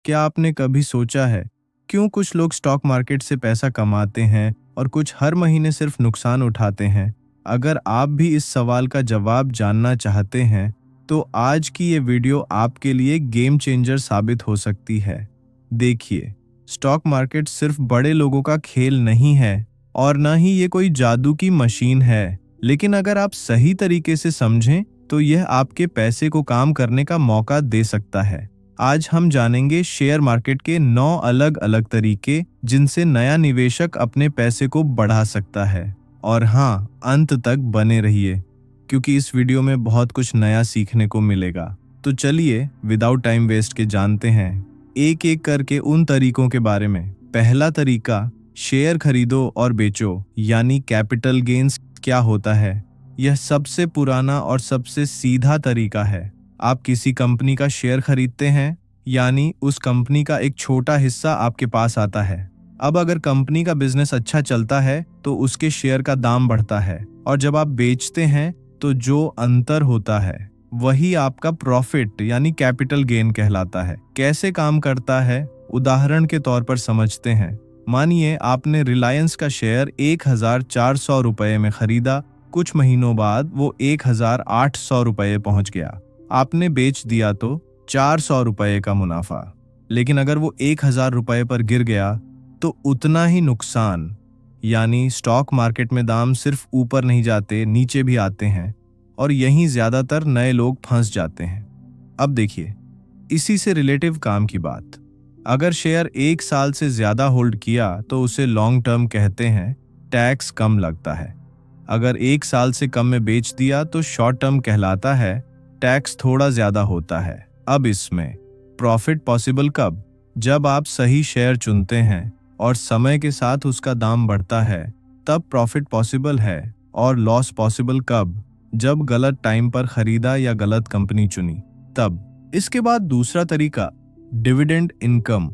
क्या आपने कभी सोचा है क्यों कुछ लोग स्टॉक मार्केट से पैसा कमाते हैं और कुछ हर महीने सिर्फ नुकसान उठाते हैं? अगर आप भी इस सवाल का जवाब जानना चाहते हैं, तो आज की ये वीडियो आपके लिए गेम चेंजर साबित हो सकती है। देखिए, स्टॉक मार्केट सिर्फ बड़े लोगों का खेल नहीं है और न ही ये कोई जादू की मशीन है, लेकिन अगर आप सही तरीके से समझें तो यह आपके पैसे को काम करने का मौका दे सकता है। आज हम जानेंगे शेयर मार्केट के 9 अलग अलग तरीके जिनसे नया निवेशक अपने पैसे को बढ़ा सकता है। और हाँ, अंत तक बने रहिए क्योंकि इस वीडियो में बहुत कुछ नया सीखने को मिलेगा। तो चलिए विदाउट टाइम वेस्ट के जानते हैं एक एक करके उन तरीकों के बारे में। पहला तरीका, शेयर खरीदो और बेचो यानी कैपिटल गेन्स क्या होता है? यह सबसे पुराना और सबसे सीधा तरीका है। आप किसी कंपनी का शेयर खरीदते हैं, यानी उस कंपनी का एक छोटा हिस्सा आपके पास आता है। अब अगर कंपनी का बिजनेस अच्छा चलता है तो उसके शेयर का दाम बढ़ता है, और जब आप बेचते हैं तो जो अंतर होता है वही आपका प्रॉफिट यानी कैपिटल गेन कहलाता है। कैसे काम करता है, उदाहरण के तौर पर समझते हैं। मानिए आपने रिलायंस का शेयर 1400 रुपये में खरीदा। कुछ महीनों बाद वो 1800 रुपये पहुंच गया। आपने बेच दिया तो 400 रुपये का मुनाफा। लेकिन अगर वो 1000 रुपये पर गिर गया तो उतना ही नुकसान। यानी स्टॉक मार्केट में दाम सिर्फ ऊपर नहीं जाते, नीचे भी आते हैं, और यहीं ज्यादातर नए लोग फंस जाते हैं। अब देखिए, इसी से रिलेटिव काम की बात। अगर शेयर 1 साल से ज्यादा होल्ड किया तो उसे लॉन्ग टर्म कहते हैं, टैक्स कम लगता है। अगर 1 साल से कम में बेच दिया तो शॉर्ट टर्म कहलाता है, टैक्स थोड़ा ज्यादा होता है। अब इसमें प्रॉफिट पॉसिबल कब? जब आप सही शेयर चुनते हैं और समय के साथ उसका दाम बढ़ता है, तब प्रॉफिट पॉसिबल है। और लॉस पॉसिबल कब? जब गलत टाइम पर खरीदा या गलत कंपनी चुनी, तब। इसके बाद दूसरा तरीका, डिविडेंड इनकम।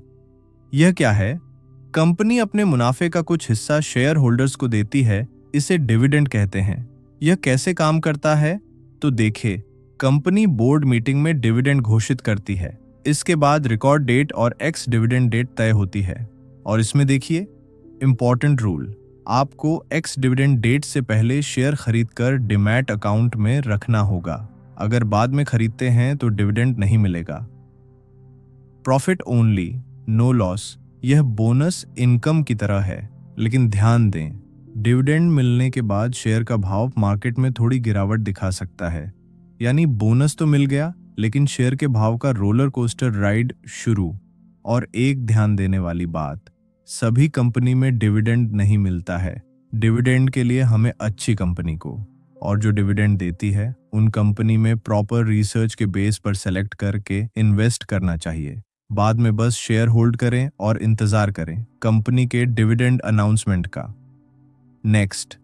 यह क्या है? कंपनी अपने मुनाफे का कुछ हिस्सा शेयर होल्डर्स को देती है, इसे डिविडेंड कहते हैं। यह कैसे काम करता है? तो देखिए, कंपनी बोर्ड मीटिंग में डिविडेंड घोषित करती है। इसके बाद रिकॉर्ड डेट और एक्स डिविडेंड डेट तय होती है। और इसमें देखिए, इंपॉर्टेंट रूल, आपको एक्स डिविडेंड डेट से पहले शेयर खरीदकर डिमैट अकाउंट में रखना होगा। अगर बाद में खरीदते हैं तो डिविडेंड नहीं मिलेगा। Profit only, no loss. यह बोनस इनकम की तरह है, लेकिन ध्यान दें, डिविडेंड मिलने के बाद शेयर का भाव मार्केट में थोड़ी गिरावट दिखा सकता है। यानी बोनस तो मिल गया, लेकिन शेयर के भाव का रोलर कोस्टर राइड शुरू। और एक ध्यान देने वाली बात, सभी कंपनी में डिविडेंड नहीं मिलता है। डिविडेंड के लिए हमें अच्छी कंपनी को, और जो डिविडेंड देती है, उन कंपनी में प्रॉपर रिसर्च के बेस पर सेलेक्ट करके इन्वेस्ट करना चाहिए। बाद में बस शेयर होल्ड करें और इंतजार करें कंपनी के डिविडेंड अनाउंसमेंट का। नेक्स्ट,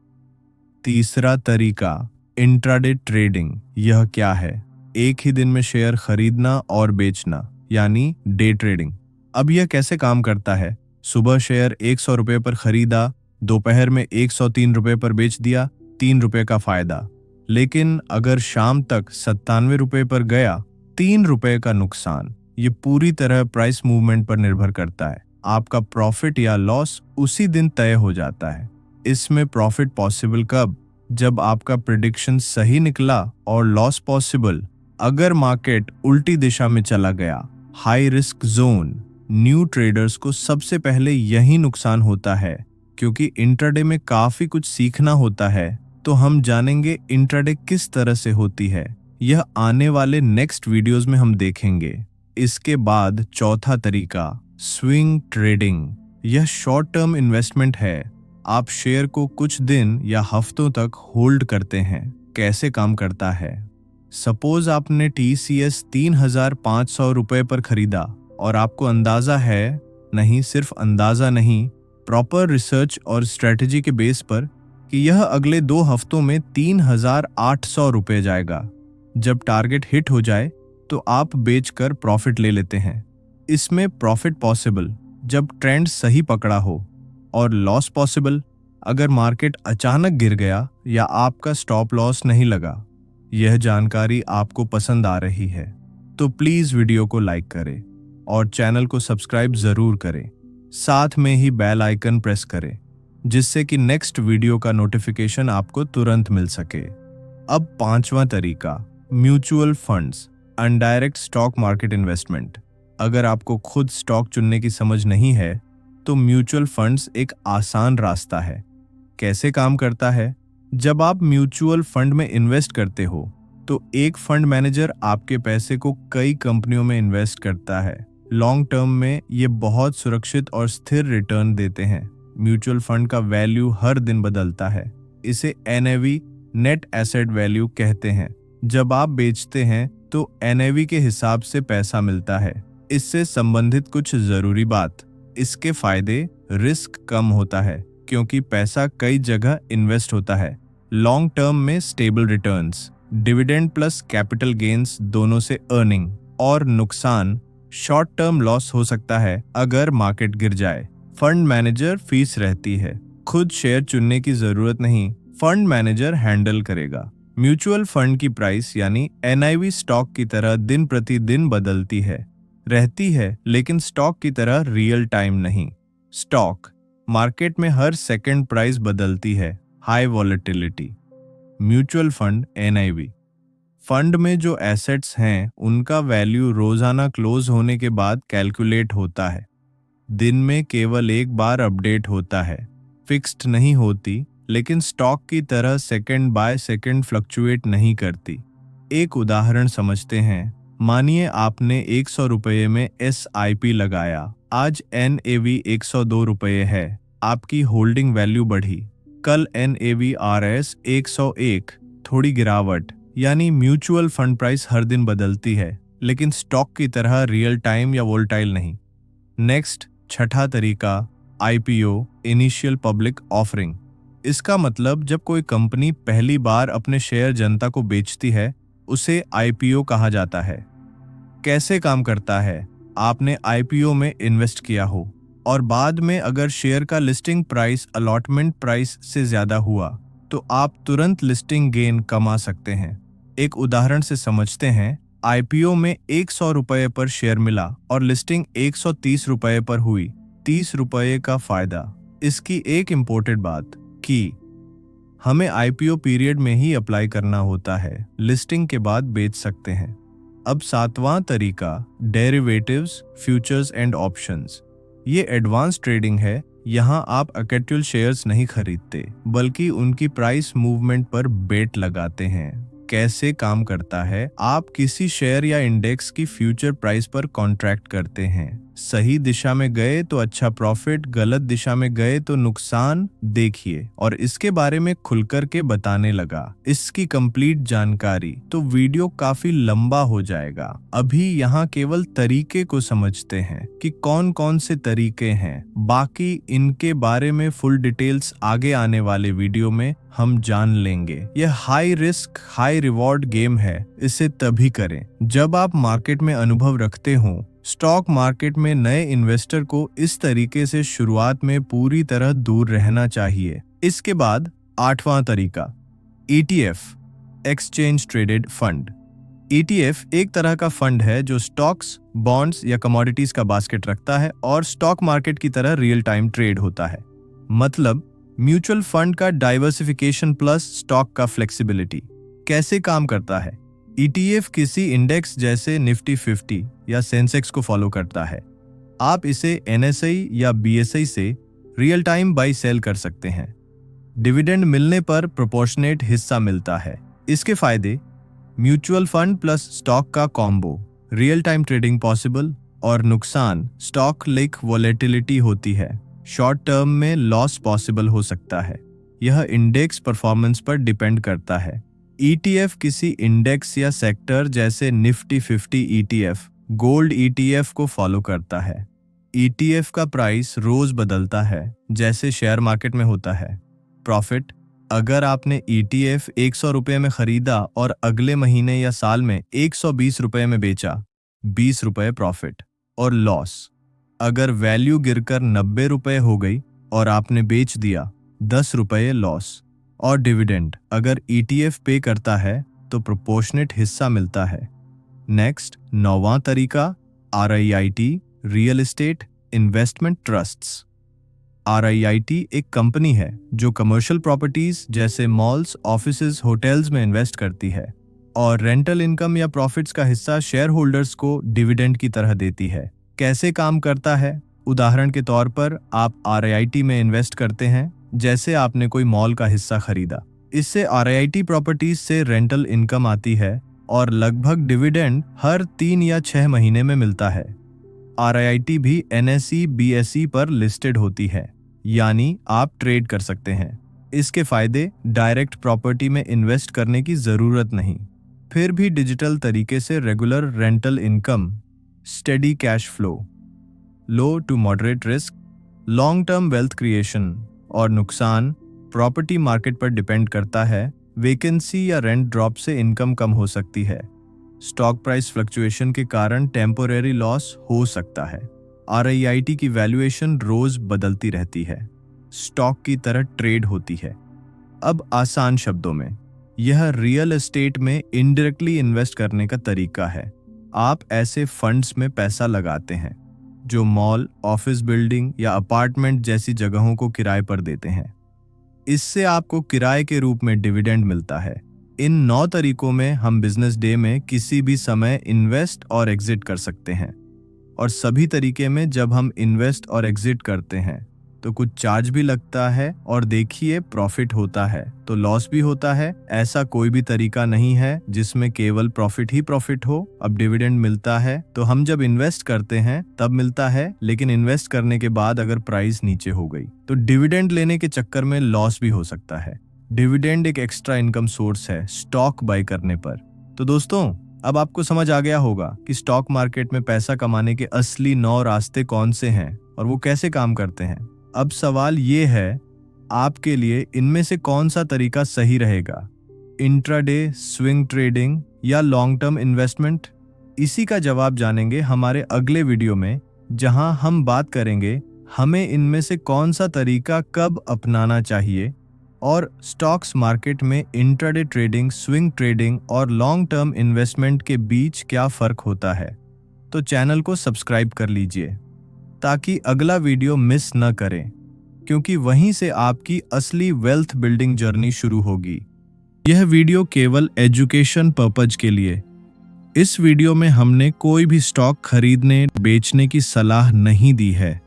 तीसरा तरीका, इंट्राडे ट्रेडिंग। यह क्या है? एक ही दिन में शेयर खरीदना और बेचना, यानी डे ट्रेडिंग। अब यह कैसे काम करता है? सुबह शेयर 100 रुपये पर खरीदा, दोपहर में 103 रुपये पर बेच दिया, 3 रुपये का फायदा। लेकिन अगर शाम तक 97 रुपये पर गया, 3 रुपये का नुकसान। ये पूरी तरह प्राइस मूवमेंट पर निर्भर करता है। आपका प्रॉफिट या लॉस उसी दिन तय हो जाता है। इसमें प्रॉफिट पॉसिबल कब? जब आपका प्रेडिक्शन सही निकला, और लॉस पॉसिबल अगर मार्केट उल्टी दिशा में चला गया। High risk zone, new traders को सबसे पहले यही नुकसान होता है, क्योंकि इंट्राडे में काफी कुछ सीखना होता है। तो हम जानेंगे इंट्राडे किस तरह से होती है, यह आने वाले नेक्स्ट वीडियोस में हम देखेंगे। इसके बाद चौथा तरीका, स्विंग ट्रेडिंग। यह शॉर्ट टर्म इन्वेस्टमेंट है। आप शेयर को कुछ दिन या हफ्तों तक होल्ड करते हैं। कैसे काम करता है? सपोज आपने TCS 3500 रुपये पर खरीदा, और आपको अंदाजा है, नहीं सिर्फ अंदाजा नहीं, प्रॉपर रिसर्च और स्ट्रेटजी के बेस पर, कि यह अगले 2 हफ्तों में 3800 रुपये जाएगा। जब टारगेट हिट हो जाए तो आप बेचकर प्रॉफिट ले लेते हैं। इसमें प्रॉफिट पॉसिबल जब ट्रेंड सही पकड़ा हो, और लॉस पॉसिबल अगर मार्केट अचानक गिर गया या आपका स्टॉप लॉस नहीं लगा। यह जानकारी आपको पसंद आ रही है तो प्लीज वीडियो को लाइक करें और चैनल को सब्सक्राइब जरूर करें। साथ में ही बेल आइकन प्रेस करें, जिससे कि नेक्स्ट वीडियो का नोटिफिकेशन आपको तुरंत मिल सके। अब पांचवा तरीका, mutual funds, indirect stock market investment. अगर आपको खुद स्टॉक चुनने की समझ नहीं है तो म्यूचुअल फंड्स एक आसान रास्ता है। कैसे काम करता है? जब आप म्यूचुअल फंड में इन्वेस्ट करते हो तो एक फंड मैनेजर आपके पैसे को कई कंपनियों में इन्वेस्ट करता है। लॉन्ग टर्म में ये बहुत सुरक्षित और स्थिर रिटर्न देते हैं। म्यूचुअल फंड का वैल्यू हर दिन बदलता है। इसे NAV, नेट एसेट वैल्यू कहते हैं। जब आप बेचते हैं तो NAV के हिसाब से पैसा मिलता है। इससे संबंधित कुछ जरूरी बात, इसके फायदे, रिस्क कम होता है क्योंकि पैसा कई जगह इन्वेस्ट होता है। लॉन्ग टर्म में stable returns, dividend plus capital gains दोनों से अर्निंग। और नुकसान, शॉर्ट टर्म लॉस हो सकता है अगर मार्केट गिर जाए। फंड मैनेजर फीस रहती है, खुद शेयर चुनने की जरूरत नहीं, फंड मैनेजर हैंडल करेगा। म्यूचुअल फंड की प्राइस यानी NIV स्टॉक की तरह दिन प्रतिदिन बदलती रहती है, लेकिन स्टॉक की तरह रियल टाइम नहीं। स्टॉक मार्केट में हर सेकंड प्राइस बदलती है, high volatility. Mutual fund NIV, fund में जो एसेट्स हैं उनका वैल्यू रोजाना क्लोज होने के बाद कैलकुलेट होता है। दिन में केवल एक बार अपडेट होता है, फिक्स्ड नहीं होती, लेकिन स्टॉक की तरह सेकंड बाय सेकंड फ्लक्चुएट नहीं करती। एक उदाहरण समझते हैं। मानिए आपने 100 रुपये में SIP लगाया। आज NAV 102 रुपये है। आपकी होल्डिंग वैल्यू बढ़ी। कल NAV RS 101, थोड़ी गिरावट। यानी म्यूचुअल फंड प्राइस हर दिन बदलती है, लेकिन स्टॉक की तरह रियल टाइम या वोलेटाइल नहीं। नेक्स्ट, छठा तरीका, IPO, इनिशियल पब्लिक ऑफरिंग। इसका मतलब जब कोई कंपनी पहली बार अपने शेयर जनता को बेचती है, उसे IPO कहा जाता है। कैसे काम करता है? आपने IPO में इन्वेस्ट किया हो और बाद में अगर शेयर का लिस्टिंग प्राइस अलॉटमेंट प्राइस से ज्यादा हुआ तो आप तुरंत लिस्टिंग गेन कमा सकते हैं। एक उदाहरण से समझते हैं। IPO में 100 रुपये पर शेयर मिला और लिस्टिंग 130 रुपये पर हुई, 30 रुपये का फायदा। इसकी एक इम्पोर्टेंट बात कि हमें IPO पीरियड में ही अप्लाई करना होता है, लिस्टिंग के बाद बेच सकते हैं। अब सातवां तरीका, डेरिवेटिव्स, फ्यूचर्स एंड ऑप्शंस। ये एडवांस ट्रेडिंग है। यहाँ आप एक्चुअल शेयर्स नहीं खरीदते, बल्कि उनकी प्राइस मूवमेंट पर बेट लगाते हैं। कैसे काम करता है? आप किसी शेयर या इंडेक्स की फ्यूचर प्राइस पर कॉन्ट्रैक्ट करते हैं। सही दिशा में गए तो अच्छा प्रॉफिट, गलत दिशा में गए तो नुकसान। देखिए, और इसके बारे में खुलकर के बताने लगा इसकी कंप्लीट जानकारी तो वीडियो काफी लंबा हो जाएगा। अभी यहाँ केवल तरीके को समझते हैं कि कौन कौन से तरीके हैं। बाकी इनके बारे में फुल डिटेल्स आगे आने वाले वीडियो में हम जान लेंगे। यह high risk high reward game है। इसे तभी करें जब आप मार्केट में अनुभव रखते हो। स्टॉक मार्केट में नए इन्वेस्टर को इस तरीके से शुरुआत में पूरी तरह दूर रहना चाहिए। इसके बाद आठवां तरीका, ETF, exchange traded fund. ETF एक तरह का फंड है जो स्टॉक्स, बॉन्ड्स या कमोडिटीज का बास्केट रखता है और स्टॉक मार्केट की तरह रियल टाइम ट्रेड होता है। मतलब म्यूचुअल फंड का डाइवर्सिफिकेशन प्लस स्टॉक का फ्लेक्सिबिलिटी। कैसे काम करता है? ETF किसी इंडेक्स जैसे निफ्टी 50 या सेंसेक्स को फॉलो करता है। आप इसे NSI या BSI से रियल टाइम बाई सेल कर सकते हैं। डिविडेंड मिलने पर प्रोपोर्शनेट हिस्सा मिलता है। इसके फायदे, म्यूचुअल फंड प्लस स्टॉक का combo, real time trading possible. और नुकसान, स्टॉक लाइक वॉलेटिलिटी होती है, शॉर्ट टर्म में लॉस पॉसिबल हो सकता है। यह इंडेक्स परफॉर्मेंस पर डिपेंड करता है। ETF किसी इंडेक्स या सेक्टर जैसे निफ्टी 50 ETF, गोल्ड ETF को फॉलो करता है। ETF का प्राइस रोज बदलता है, जैसे शेयर मार्केट में होता है। प्रॉफिट, अगर आपने ETF 100 रुपये में खरीदा और अगले महीने या साल में 120 रुपये में बेचा, 20 रुपये प्रॉफिट। और लॉस, अगर वैल्यू गिरकर 90 रुपये हो गई और आपने बेच दिया, 10 रुपये लॉस। और डिविडेंड, अगर ETF पे करता है तो प्रोपोर्शनेट हिस्सा मिलता है। नेक्स्ट, नौवां तरीका, RIIT, real estate investment trusts. RIIT एक कंपनी है जो कमर्शियल प्रॉपर्टीज जैसे मॉल्स, ऑफिसेज, होटल्स में इन्वेस्ट करती है और रेंटल इनकम या प्रॉफिट्स का हिस्सा शेयर होल्डर्स को डिविडेंड की तरह देती है। कैसे काम करता है? उदाहरण के तौर पर आप RIIT में इन्वेस्ट करते हैं, जैसे आपने कोई मॉल का हिस्सा खरीदा। इससे RIIT प्रॉपर्टीज से रेंटल इनकम आती है और लगभग डिविडेंड हर 3 या 6 महीने में मिलता है। RIIT भी NSE BSE पर लिस्टेड होती है, यानी आप ट्रेड कर सकते हैं। इसके फायदे डायरेक्ट प्रॉपर्टी में इन्वेस्ट करने की जरूरत नहीं, फिर भी डिजिटल तरीके से regular rental income, steady cash flow, low to moderate risk, long term wealth creation. और नुकसान प्रॉपर्टी मार्केट पर डिपेंड करता है। वेकेंसी या रेंट ड्रॉप से इनकम कम हो सकती है। स्टॉक प्राइस फ्लक्चुएशन के कारण टेम्पोरेरी लॉस हो सकता है। RIIT की वैल्यूएशन रोज बदलती रहती है, स्टॉक की तरह ट्रेड होती है। अब आसान शब्दों में, यह रियल एस्टेट में इनडायरेक्टली इन्वेस्ट करने का तरीका है। आप ऐसे फंड्स में पैसा लगाते हैं जो मॉल, ऑफिस बिल्डिंग या अपार्टमेंट जैसी जगहों को किराए पर देते हैं। इससे आपको किराए के रूप में डिविडेंड मिलता है। इन 9 तरीकों में हम बिजनेस डे में किसी भी समय इन्वेस्ट और एग्जिट कर सकते हैं। और सभी तरीके में जब हम इन्वेस्ट और एग्जिट करते हैं तो कुछ चार्ज भी लगता है, और देखिए प्रॉफिट होता है तो लॉस भी होता है। ऐसा कोई भी तरीका नहीं है जिसमें केवल प्रॉफिट ही प्रॉफिट हो। अब डिविडेंड मिलता है तो हम जब इन्वेस्ट करते हैं तब मिलता है, लेकिन इन्वेस्ट करने के बाद अगर प्राइस नीचे हो गई तो डिविडेंड लेने के चक्कर में लॉस भी हो सकता है। डिविडेंड एक एक्स्ट्रा इनकम सोर्स है स्टॉक बाय करने पर। तो दोस्तों, अब आपको समझ आ गया होगा कि स्टॉक मार्केट में पैसा कमाने के असली 9 रास्ते कौन से हैं और वो कैसे काम करते हैं। अब सवाल ये है, आपके लिए इनमें से कौन सा तरीका सही रहेगा? इंट्राडे, स्विंग ट्रेडिंग या लॉन्ग टर्म इन्वेस्टमेंट? इसी का जवाब जानेंगे हमारे अगले वीडियो में, जहां हम बात करेंगे हमें इनमें से कौन सा तरीका कब अपनाना चाहिए और स्टॉक्स मार्केट में इंट्राडे ट्रेडिंग, स्विंग ट्रेडिंग और लॉन्ग टर्म इन्वेस्टमेंट के बीच क्या फर्क होता है। तो चैनल को सब्सक्राइब कर लीजिए ताकि अगला वीडियो मिस न करें, क्योंकि वहीं से आपकी असली वेल्थ बिल्डिंग जर्नी शुरू होगी। यह वीडियो केवल एजुकेशन पर्पज के लिए। इस वीडियो में हमने कोई भी स्टॉक खरीदने बेचने की सलाह नहीं दी है।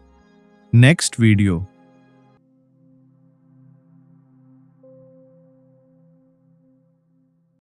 Next video